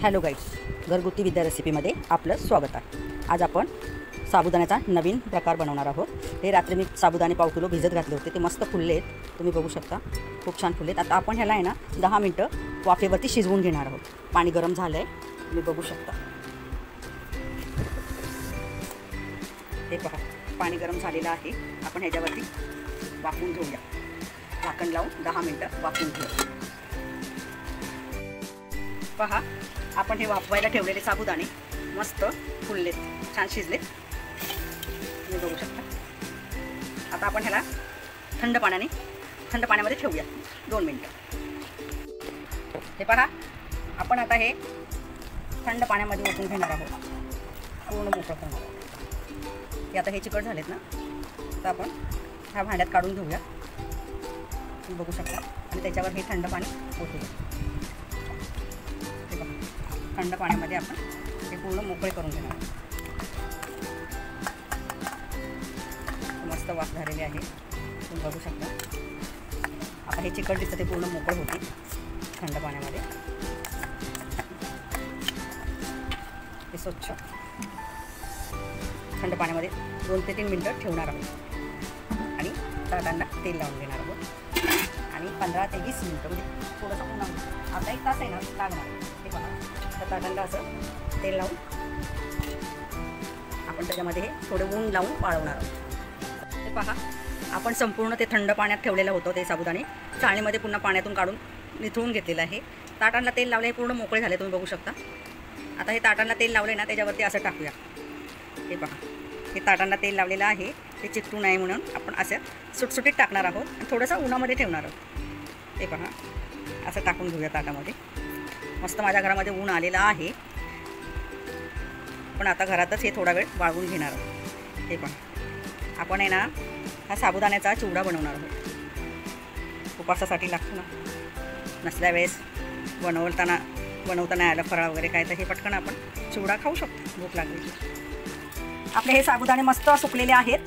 Hello guides, घरगुती विद्या रेसिपीमध्ये आपलं स्वागत आहे। आज आपण साबुदाण्याचा नवीन प्रकार बनवणार आहोत। हे रात्री मी साबुदाणे पाव किलो भिजत घातले होते, ते मस्त फुलले आहेत, तुम्ही बघू शकता, खूप छान फुलले आहेत। आता आपण ह्याला आहे ना 10 मिनटं वाफेवरती शिजवून घेणार आहोत। पाणी गरम झालं आहे, तुम्ही बघू शकता, हे पहा पाणी गरम झालेलं आहे। आपण ह्याच्यावरती वाफवून घेऊया, झाकण लावून 10 मिनटं वाफवून घेऊया। पहा, आपण हे वाफवायला ठेवलेले साबुदाणे मस्त फुललेत, छान शिजलेत, तुम्ही बघू शकता। आता आपण ह्याला थंड पाण्यामध्ये ठेवूया 2 मिनटं। हे पहा, आपण आता हे थंड पाण्यामध्ये ओतून घेणार आहोत, पूर्ण मोकळं करणार आहोत। हे आता हे चिकट झालेत ना, आता आपण ह्या भांड्यात काढून घेऊया, तुम्ही बघू शकता, आणि त्याच्यावर हे थंड पाणी ओतूया। थंड पाण्यामध्ये आपण हे पूर्ण मोकळे करून घेणार आहोत। मस्त वाफ झालेले आहे, तुम्ही बघू शकता। आता हे चिकट दिसतं, ते पूर्ण मोकळे होते थंड पाण्यामध्ये। हे स्वच्छ थंड पाण्यामध्ये 2 ते 3 मिनटं ठेवणार आहोत आणि ताटांना तेल लावून घेणार आहोत। आणि 15 ते 20 मिनटं म्हणजे थोडंसं उन्हाळून, आता 1 तास आहे ना लागणार। हे पहा, तर ताटांना असं तेल लावून आपण त्याच्यामध्ये हे थोडं ऊन लावून वाळवणार आहोत। हे पहा, आपण संपूर्ण ते थंड पाण्यात ठेवलेलं होतं ते साबुदाणे चाळणीमध्ये पुन्हा पाण्यातून काढून निथळून घेतलेलं आहे। ताटांना तेल लावले, पूर्ण मोकळे झाले, तुम्ही बघू शकता। आता हे ताटांना तेल लावले ना, त्याच्यावरती असं टाकूया। हे पहा, हे ताटांना तेल लावलेलं आहे, ते चिकटू नये म्हणून आपण असं सुटसुटीत टाकणार आहोत आणि थोडंसं उन्हामध्ये ठेवणार आहोत। हे पहा, असं टाकून घेऊया ताटामध्ये। मस्त माझ्या घरामध्ये ऊन आलेलं आहे, पण आता घरातच हे थोडा वेळ वाळवून घेणार आहोत। हे पहा, आपण आहे ना हा साबुदाण्याचा चिवडा बनवणार आहोत। उपवासासाठी लागतो ना, नसल्या वेळेस बनवता नाही आलं फराळ वगैरे काय, तर हे पटकन आपण चिवडा खाऊ शकतो भूक लागली। आपले हे साबुदाणे मस्त सुकलेले आहेत,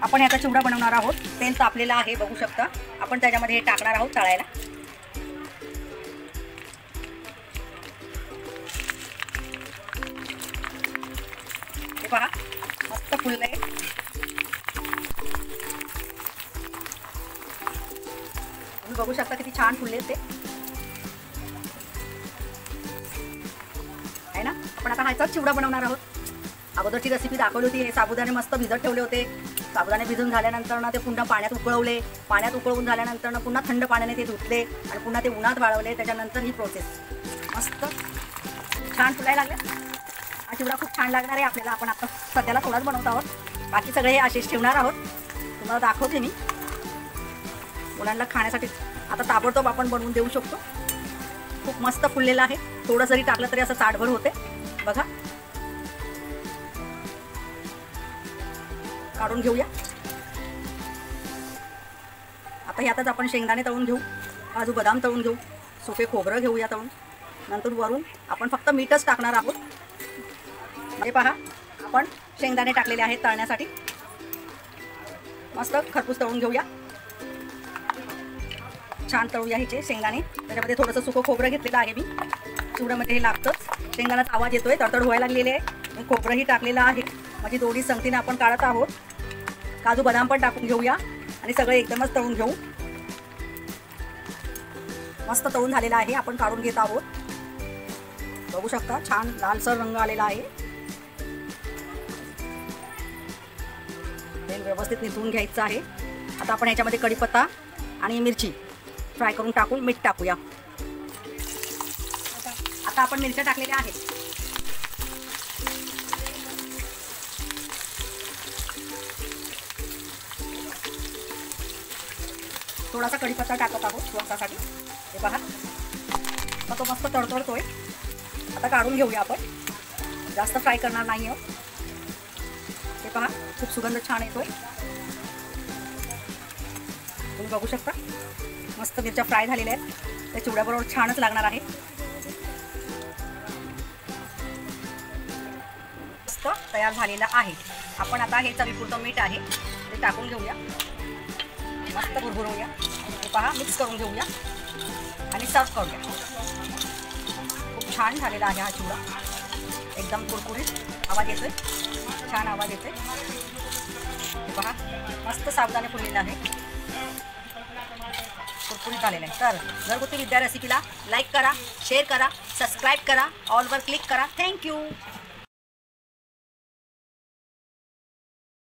आपण ह्याचा चिवडा बनवणार आहोत। तेल तापलेलं आहे, बघू शकता। आपण त्याच्यामध्ये हे टाकणार आहोत तळायला। हे पहा, मस्त फुललंय, तुम्ही बघू शकता किती छान फुलले ते आहे ना। आपण आता ह्याचाच चिवडा बनवणार आहोत। अगोदरची रेसिपी दाखवली होती, हे साबुदाणे मस्त भिजत ठेवले होते। साबुदाणे भिजून झाल्यानंतर ना ते पुन्हा पाण्यात उकळवले, पाण्यात उकळवून झाल्यानंतर ना पुन्हा थंड पाण्याने ते धुतले आणि पुन्हा ते उन्हात वाळवले। त्याच्यानंतर ही प्रोसेस मस्त छान फुलायला लागले। हा चिवडा खूप छान लागणार आहे आपल्याला। आपण आता सध्याला थोडाच बनवत आहोत, बाकी सगळे हे असेच ठेवणार आहोत। तुम्हाला दाखवते मी, मुलांना खाण्यासाठी आता ताबडतोब आपण बनवून देऊ शकतो। खूप मस्त फुललेलं आहे, थोडं जरी टाकलं तरी असं चाटभर होते बघा। काढून घेऊया। आता ह्यातच आपण शेंगदाणे तळून घेऊ, काजू बदाम तळून घेऊ, सुके खोबरं घेऊया तळून, नंतर वरून आपण फक्त मीठच टाकणार आहोत। हे पहा, आपण शेंगदाणे टाकलेले आहेत तळण्यासाठी, मस्त खरपूस तळून घेऊया, छान तळूया ह्याचे शेंगदाणे। त्याच्यामध्ये थोडंसं सुकं खोबरं घेतलेलं आहे मी, चिवड्यामध्ये हे लागतंच। शेंगदाण्याचा आवाज येतोय, तडतड व्हायला लागलेले आहे, खोबरंही टाकलेलं आहे, म्हणजे दोन्ही संगतीने आपण काढत आहोत। काजू बदाम पण टाकून घेऊया आणि सगळं एकदमच तळून घेऊ। मस्त तळून झालेलं आहे, आपण काढून घेत आहोत, बघू शकता, छान लालसर रंग आलेला आहे। तेल व्यवस्थित निथळून घ्यायचं आहे। आता आपण ह्याच्यामध्ये कढीपत्ता आणि मिरची फ्राय करून टाकून मीठ टाकूया। आता आपण मिरच्या टाकलेल्या आहेत, थोडासा कढीपत्ता टाकत आहोत सुवासासाठी। हे पहा, तो मस्त तडतडतोय, आता काढून घेऊया आपण, जास्त फ्राय करणार नाही आहोत। हे पहा, खूप सुगंध छान येतोय, तुम्ही बघू शकता। मस्त मिरच्या फ्राय झालेल्या आहेत, त्या चिवड्याबरोबर छानच लागणार आहे। मस्त तयार झालेलं आहे। आपण आता हे चवीपुरतं मीठ आहे ते टाकून घेऊया, मस्त भुरभुरूया। हे पहा, मिक्स करून घेऊया आणि सर्व करूया। खूप छान झालेला आहे हा चिवडा, एकदम कुरकुरीत आवाज येतोय, छान आवाज येतोय. पहा मस्त साबुदाणे फुललेला आहे, कुरकुरीत झालेला आहे. तर घरगुती विद्या रेसिपीला लाईक करा, शेअर करा, सबस्क्राईब करा, ऑलवर क्लिक करा. थँक्यू.